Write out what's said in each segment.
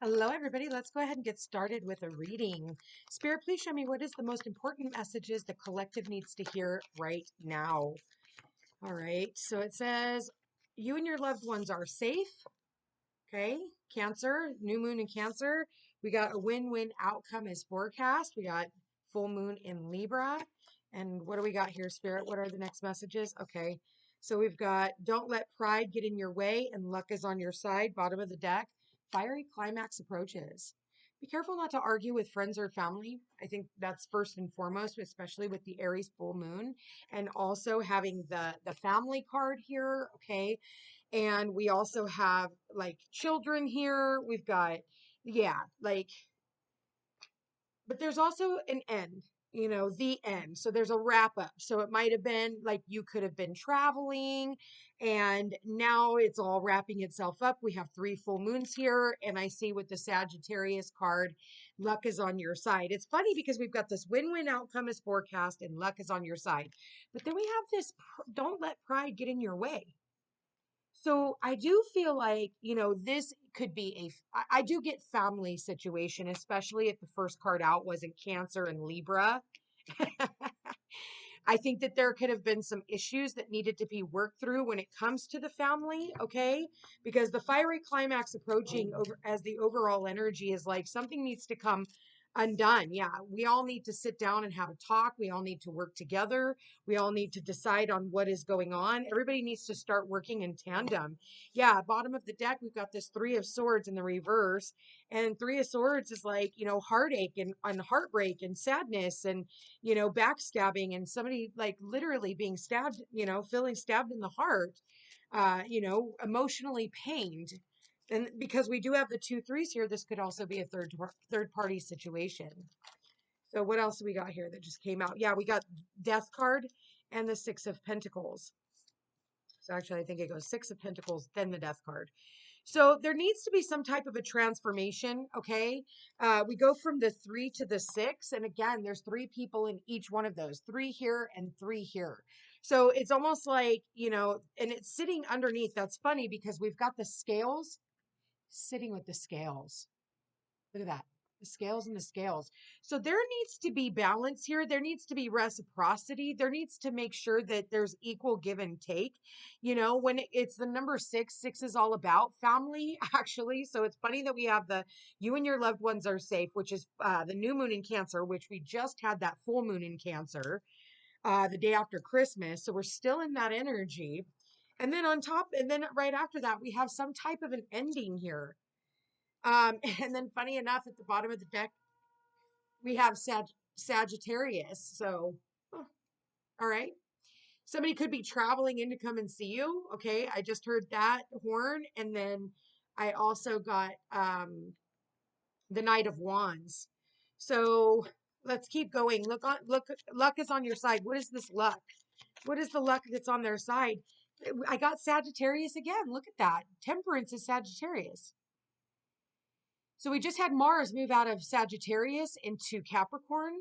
Hello, everybody. Let's go ahead and get started with a reading. Spirit, please show me what is the most important messages the collective needs to hear right now. All right. So it says, you and your loved ones are safe. Okay. Cancer, new moon in Cancer. We got a win-win outcome as forecast. We got full moon in Libra. And what do we got here, Spirit? What are the next messages? Okay. So we've got don't let pride get in your way and luck is on your side. Bottom of the deck. Fiery climax approaches. Be careful not to argue with friends or family. I think that's first and foremost, especially with the Aries full moon. And also having the family card here. Okay. And we also have like children here. We've got, yeah, like, but there's also an end, the end. So there's a wrap up. So it might have been like you could have been traveling and now it's all wrapping itself up. We have 3 full moons here. And I see with the Sagittarius card, luck is on your side. It's funny because we've got this win-win outcome as forecast and luck is on your side. But then we have this don't let pride get in your way. So I do feel like, this could be I do get family situation, especially if the first card out wasn't Cancer and Libra. I think that there could have been some issues that needed to be worked through when it comes to the family, okay? Because the fiery climax approaching over as the overall energy is like something needs to come undone. Yeah, we all need to sit down and have a talk. We all need to work together. We all need to decide on what is going on. Everybody needs to start working in tandem. Yeah, bottom of the deck, we've got this 3 of Swords in the reverse. And 3 of Swords is like, heartache and heartbreak and sadness and backstabbing and somebody like literally being stabbed, feeling stabbed in the heart, emotionally pained. And because we do have the 2 threes here, this could also be a third party situation. So what else do we got here that just came out? Yeah, we got Death card and the 6 of Pentacles. So actually, I think it goes 6 of Pentacles, then the Death card. So there needs to be some type of a transformation, okay? We go from the 3 to the 6. And again, there's 3 people in each one of those, 3 here and 3 here. So it's almost like, and it's sitting underneath. That's funny because we've got the scales sitting with the scales. Look at that. The scales and the scales. So there needs to be balance here. There needs to be reciprocity. There needs to make sure that there's equal give and take. When it's the number 6, 6 is all about family, actually. So it's funny that we have the you and your loved ones are safe, which is the new moon in Cancer, which we just had that full moon in Cancer the day after Christmas. So we're still in that energy. And then on top, and then right after that, we have some type of an ending here. And then funny enough, at the bottom of the deck, we have Sagittarius. So, all right. Somebody could be traveling in to come and see you. Okay. I just heard that horn. And then I also got the Knight of Wands. So let's keep going. Look, luck is on your side. What is this luck? What is the luck that's on their side? I got Sagittarius again. Look at that. Temperance is Sagittarius. So we just had Mars move out of Sagittarius into Capricorn.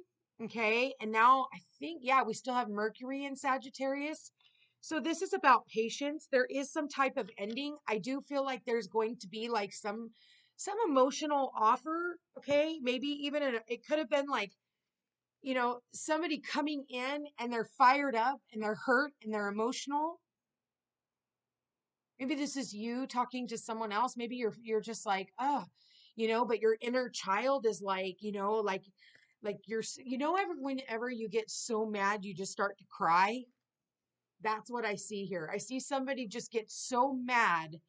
Okay. And now I think, yeah, we still have Mercury in Sagittarius. So this is about patience. There is some type of ending. I do feel like there's going to be like some emotional offer. Okay. Maybe even it could have been like, somebody coming in and they're fired up and they're hurt and they're emotional. Maybe this is you talking to someone else. Maybe you're just like, oh, but your inner child is like, whenever you get so mad, you just start to cry. That's what I see here. I see somebody just get so mad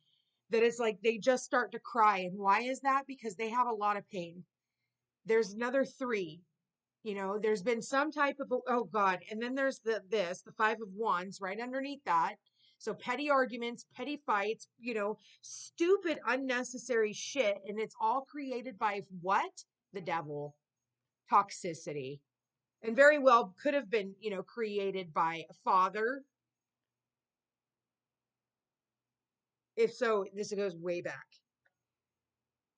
that it's like they just start to cry. And why is that? Because they have a lot of pain. There's another 3. There's been some type of, oh God. And then there's the 5 of Wands right underneath that. So petty arguments, petty fights, stupid, unnecessary shit. And it's all created by what? The devil. Toxicity. And very well could have been, created by a father. If so, this goes way back.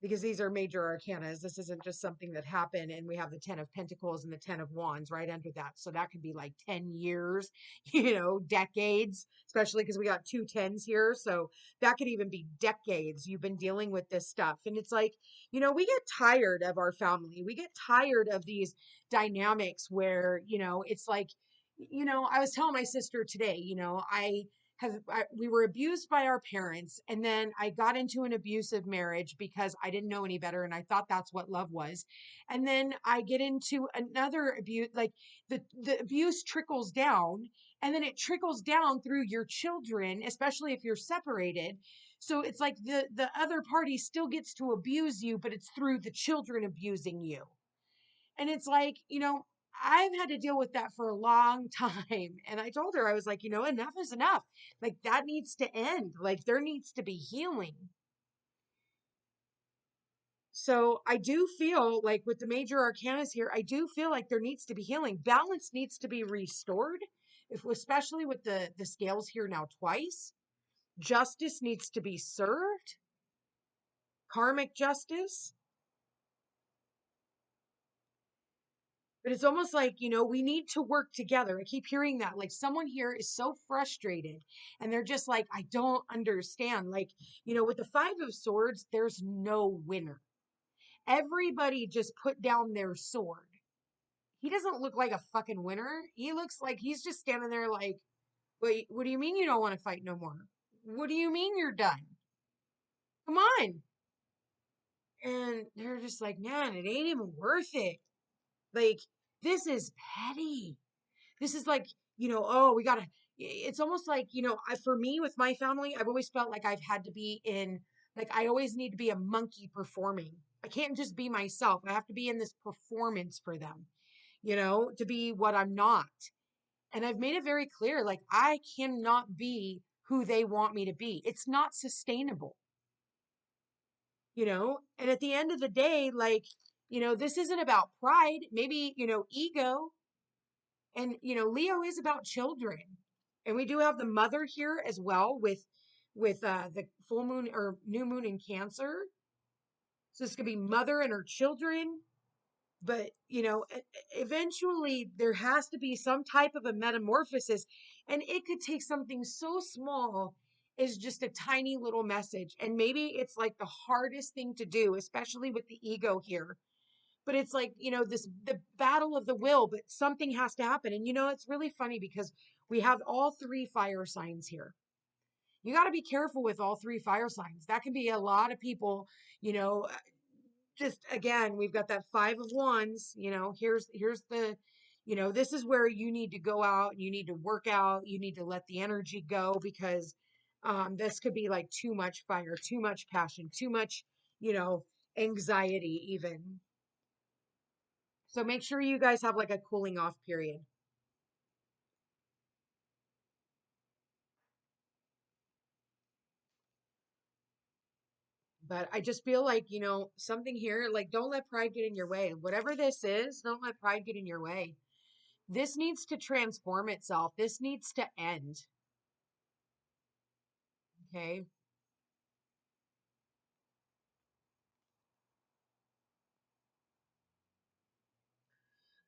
because these are major arcanas. This isn't just something that happened, and we have the 10 of Pentacles and the 10 of Wands right under that. So that could be like 10 years, decades, especially because we got two tens here. So that could even be decades you've been dealing with this stuff. And it's like, we get tired of our family. We get tired of these dynamics where, it's like, I was telling my sister today, we were abused by our parents, and then I got into an abusive marriage because I didn't know any better and I thought that's what love was. And then I get into another abuse, like the abuse trickles down, and then it trickles down through your children, especially if you're separated. So it's like the other party still gets to abuse you, but it's through the children abusing you. And it's like, I've had to deal with that for a long time. And I told her, I was like, enough is enough. Like, that needs to end. Like, there needs to be healing. So I do feel like with the major arcanas here, I do feel like there needs to be healing. Balance needs to be restored, especially with the scales here now twice. Justice needs to be served. Karmic justice. But it's almost like, we need to work together. I keep hearing that. Like, someone here is so frustrated and they're just like, I don't understand. Like, with the Five of Swords, there's no winner. Everybody just put down their sword. He doesn't look like a fucking winner. He looks like he's just standing there like, wait, what do you mean you don't want to fight no more? What do you mean you're done? Come on. And they're just like, man, it ain't even worth it. Like, this is petty. This is like, oh, we gotta, it's almost like, for me with my family, I've always felt like I've had to be in, like, I always need to be a monkey performing. I can't just be myself. I have to be in this performance for them, to be what I'm not. And I've made it very clear, like, I cannot be who they want me to be. It's not sustainable, and at the end of the day, like, this isn't about pride, maybe, ego. And, Leo is about children. And we do have the mother here as well with the full moon or new moon in Cancer. So this could be mother and her children. But, eventually there has to be some type of a metamorphosis. And it could take something so small as just a tiny little message. And maybe it's like the hardest thing to do, especially with the ego here, but it's like, the battle of the will, but something has to happen. And it's really funny because we have all three fire signs here. You got to be careful with all three fire signs. That can be a lot of people, you know just again, we've got that Five of Wands. Here's the, this is where you need to go out, you need to work out, you need to let the energy go, because this could be like too much fire, too much passion, too much, anxiety even. So make sure you guys have like a cooling off period. But I just feel like, something here, like, don't let pride get in your way. Whatever this is, don't let pride get in your way. This needs to transform itself. This needs to end. Okay.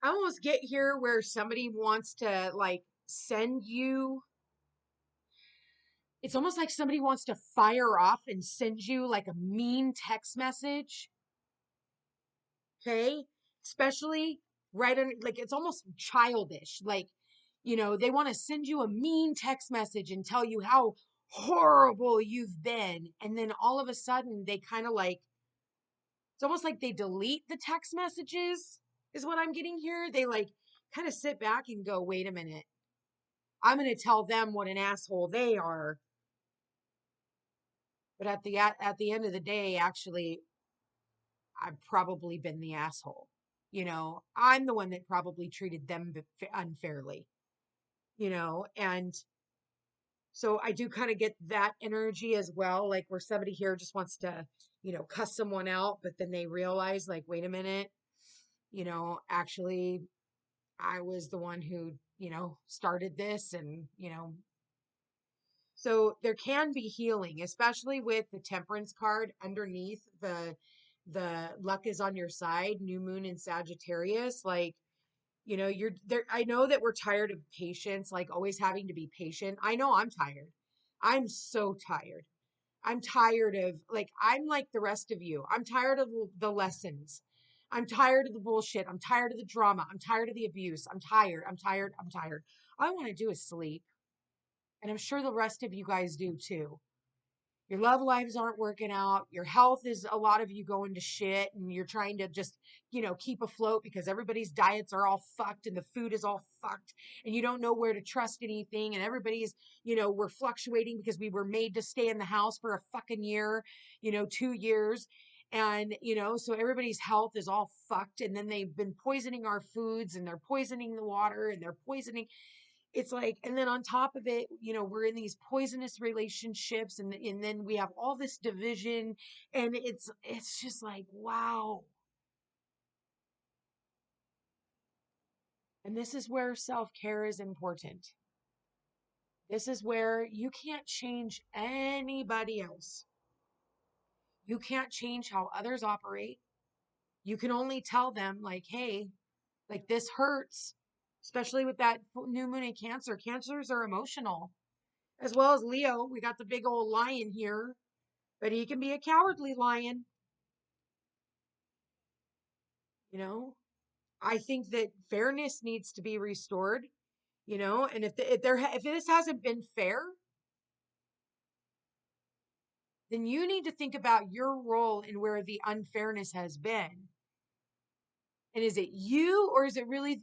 I almost get here where somebody wants to like send you, it's almost like somebody wants to fire off and send you like a mean text message. Okay. Especially right on, like, it's almost childish. Like, they want to send you a mean text message and tell you how horrible you've been. And then all of a sudden they kind of like, it's almost like they delete the text messages, is what I'm getting here. They like kind of sit back and go, wait a minute. I'm going to tell them what an asshole they are. But at the end of the day, actually, I've probably been the asshole. I'm the one that probably treated them unfairly, and so I do kind of get that energy as well, like where somebody here just wants to, cuss someone out, but then they realize, like, wait a minute, actually, I was the one who, started this, and, so there can be healing, especially with the Temperance card underneath the luck is on your side, new moon in Sagittarius. Like, you know, you're there. I know that we're tired of patience, like always having to be patient. I know I'm tired. I'm so tired. I'm tired of, like, I'm like the rest of you. I'm tired of the lessons. I'm tired of the bullshit. I'm tired of the drama. I'm tired of the abuse. I'm tired. I'm tired. I'm tired. All I want to do is sleep. And I'm sure the rest of you guys do too. Your love lives aren't working out. Your health is, a lot of you going to shit, and you're trying to just, you know, keep afloat because everybody's diets are all fucked and the food is all fucked, and you don't know where to trust anything. And everybody's, you know, we're fluctuating because we were made to stay in the house for a fucking year, you know, 2 years. And, you know, so everybody's health is all fucked. And then they've been poisoning our foods, and they're poisoning the water, and they're poisoning, it's like, and then on top of it, you know, we're in these poisonous relationships, and then we have all this division, and it's just like, wow. And this is where self-care is important. This is where you can't change anybody else. You can't change how others operate. You can only tell them, like, hey, like, this hurts, especially with that new moon in Cancer. Cancers are emotional, as well as Leo. We got the big old lion here, but he can be a cowardly lion. You know, I think that fairness needs to be restored, you know, and if this hasn't been fair, then you need to think about your role in where the unfairness has been. And is it you, or is it really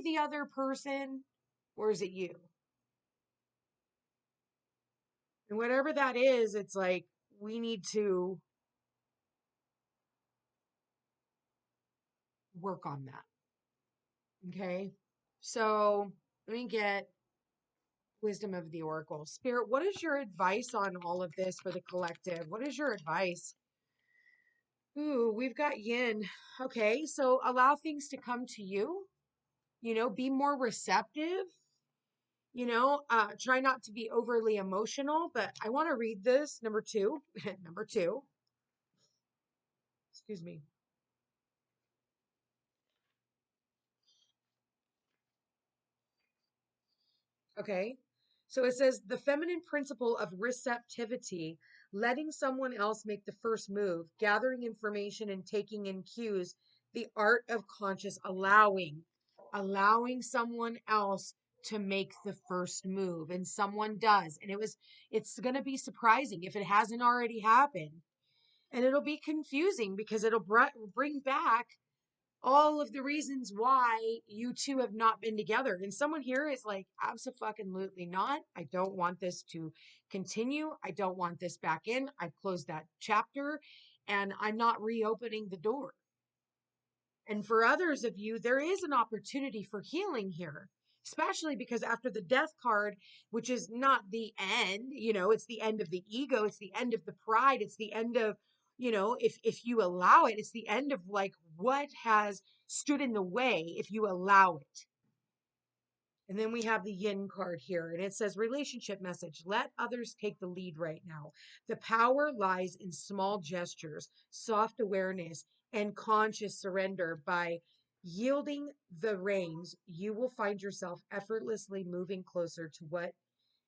the other person, or is it you? And whatever that is, it's like, we need to work on that. Okay. So let me get wisdom of the oracle. Spirit, what is your advice on all of this for the collective? What is your advice? Ooh, we've got yin. Okay, so allow things to come to you, you know, be more receptive, you know, try not to be overly emotional. But I want to read this, number two. Number two, excuse me. Okay. So it says the feminine principle of receptivity, letting someone else make the first move, gathering information and taking in cues, the art of conscious allowing someone else to make the first move. And someone does. And it's going to be surprising if it hasn't already happened. And it'll be confusing because it'll bring back all of the reasons why you two have not been together. And someone here is like, absolutely not. I don't want this to continue. I don't want this back in. I've closed that chapter, and I'm not reopening the door. And for others of you, there is an opportunity for healing here, especially because after the death card, which is not the end, you know, it's the end of the ego, it's the end of the pride, it's the end of, you know, if you allow it, it's the end of like what has stood in the way if you allow it. And then we have the yin card here, and it says relationship message. Let others take the lead right now. The power lies in small gestures, soft awareness, and conscious surrender. By yielding the reins, you will find yourself effortlessly moving closer to what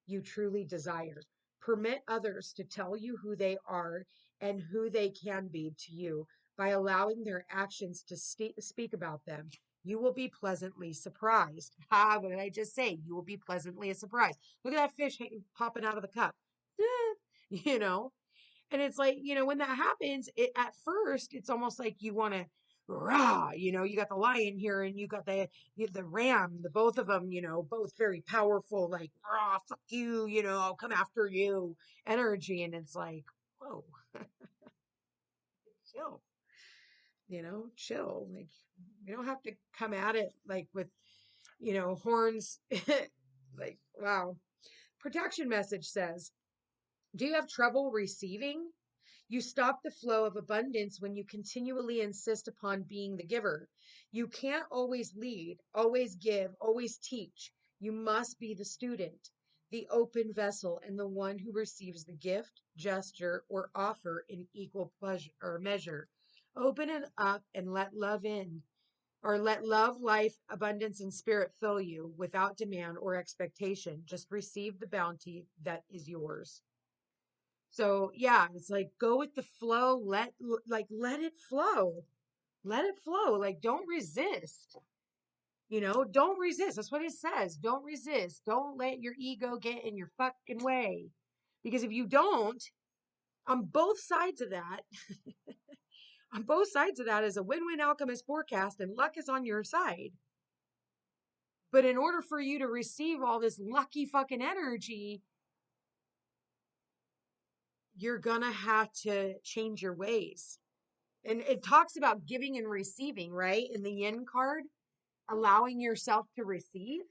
you truly desire. Permit others to tell you who they are and who they can be to you by allowing their actions to speak about them. You will be pleasantly surprised. Ha, what did I just say? You will be pleasantly surprised. Look at that fish popping out of the cup. You know, and it's like, you know, when that happens, it at first, it's almost like you want to rah, you know, you got the lion here and you got the ram, the both of them, you know, both very powerful, like, rah, fuck you know, I'll come after you energy. And it's like, whoa, chill, you know, chill. Like, you don't have to come at it like with, you know, horns. Like, wow. Protection message says, do you have trouble receiving? You stop the flow of abundance when you continually insist upon being the giver. You can't always lead, always give, always teach. You must be the student, the open vessel, and the one who receives the gift, gesture, or offer in equal pleasure or measure. Open it up and let love in, or let love, life, abundance, and spirit fill you without demand or expectation. Just receive the bounty that is yours. So yeah, it's like go with the flow. Let it flow. Let it flow. Like don't resist. Don't resist. That's what it says. Don't resist. Don't let your ego get in your fucking way. Because if you don't, on both sides of that, on both sides of that is a win-win alchemist forecast and luck is on your side. But in order for you to receive all this lucky fucking energy, you're gonna have to change your ways. And it talks about giving and receiving, right? In the yin card, allowing yourself to receive.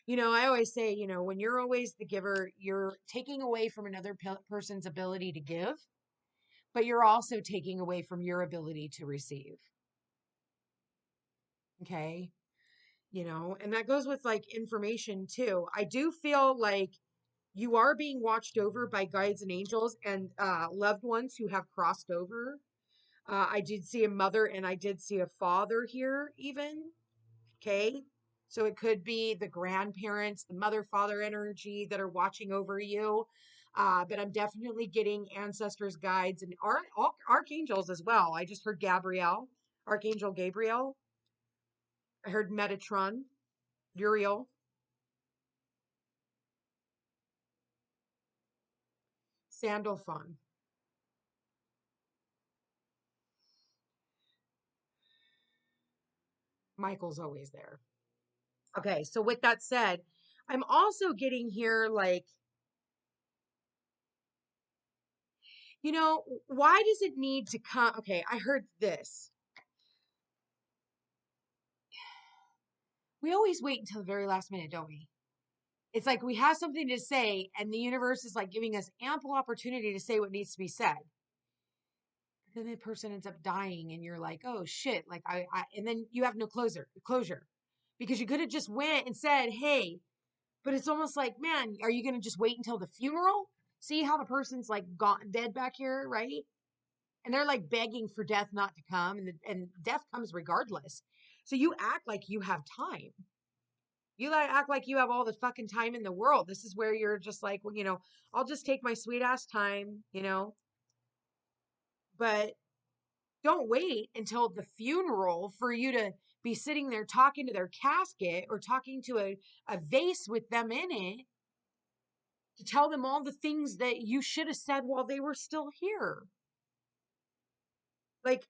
I always say, when you're always the giver, you're taking away from another person's ability to give, but you're also taking away from your ability to receive. Okay. And that goes with like information too. I do feel like you are being watched over by guides and angels and loved ones who have crossed over. I did see a mother and I did see a father here, even. Okay. So it could be the grandparents, the mother father energy that are watching over you. But I'm definitely getting ancestors, guides, and archangels as well. I just heard Gabriel, Archangel Gabriel. I heard Metatron, Uriel, Sandalphon. Michael's always there. Okay, so with that said, I'm also getting here like, why does it need to come? Okay, I heard this. We always wait until the very last minute, don't we? It's like we have something to say, and the universe is like giving us ample opportunity to say what needs to be said. Then the person ends up dying, and you're like, "Oh shit!" Like and then you have no closure, because you could have just went and said, "Hey," but it's almost like, man, are you going to just wait until the funeral? See how the person's like gone dead back here, right? And they're like begging for death not to come, and death comes regardless. So you act like you have time. You like act like you have all the fucking time in the world. This is where you're just like, well, I'll just take my sweet ass time. But don't wait until the funeral for you to be sitting there talking to their casket or talking to a vase with them in it to tell them all the things that you should have said while they were still here. Like,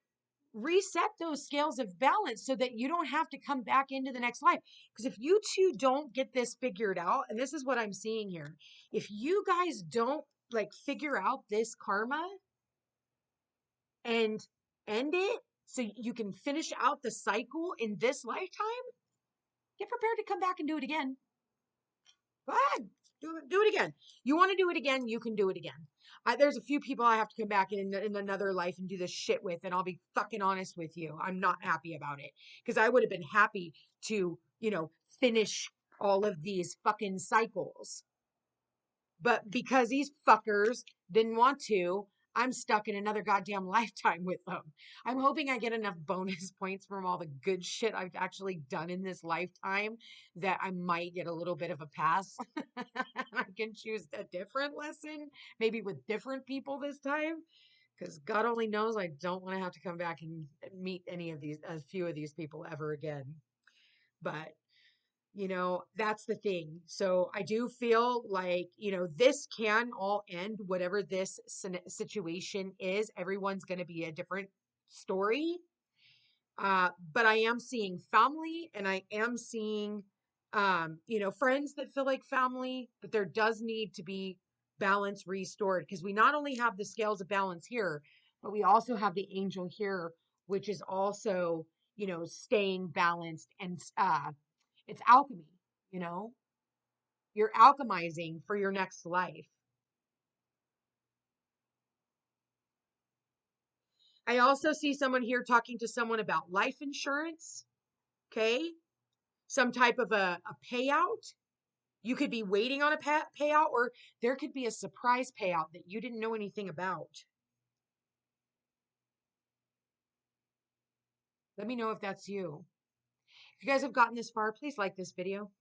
reset those scales of balance so that you don't have to come back into the next life. Because if you two don't get this figured out, and this is what I'm seeing here, if you guys don't like figure out this karma and end it so you can finish out the cycle in this lifetime, get prepared to come back and do it again. Go ahead. Do it again. You want to do it again, you can do it again. There's a few people I have to come back in another life and do this shit with, and I'll be fucking honest with you. I'm not happy about it because I would have been happy to, finish all of these fucking cycles. But because these fuckers didn't want to, I'm stuck in another goddamn lifetime with them. I'm hoping I get enough bonus points from all the good shit I've actually done in this lifetime that I might get a little bit of a pass. I can choose a different lesson, maybe with different people this time. Because God only knows I don't want to have to come back and meet a few of these people ever again. But that's the thing. So I do feel like, this can all end, whatever this situation is. Everyone's going to be a different story. But I am seeing family and I am seeing, friends that feel like family, but there does need to be balance restored because we not only have the scales of balance here, but we also have the angel here, which is also, staying balanced and, it's alchemy, you know? You're alchemizing for your next life. I also see someone here talking to someone about life insurance, okay? Some type of a payout. You could be waiting on a payout, or there could be a surprise payout that you didn't know anything about. Let me know if that's you. If you guys have gotten this far, please like this video.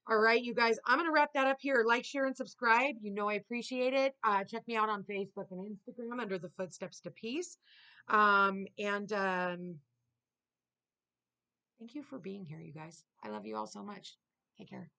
All right, you guys, I'm going to wrap that up here. Like, share, and subscribe. You know I appreciate it. Check me out on Facebook and Instagram under the Footsteps to Peace. Thank you for being here, you guys. I love you all so much. Take care.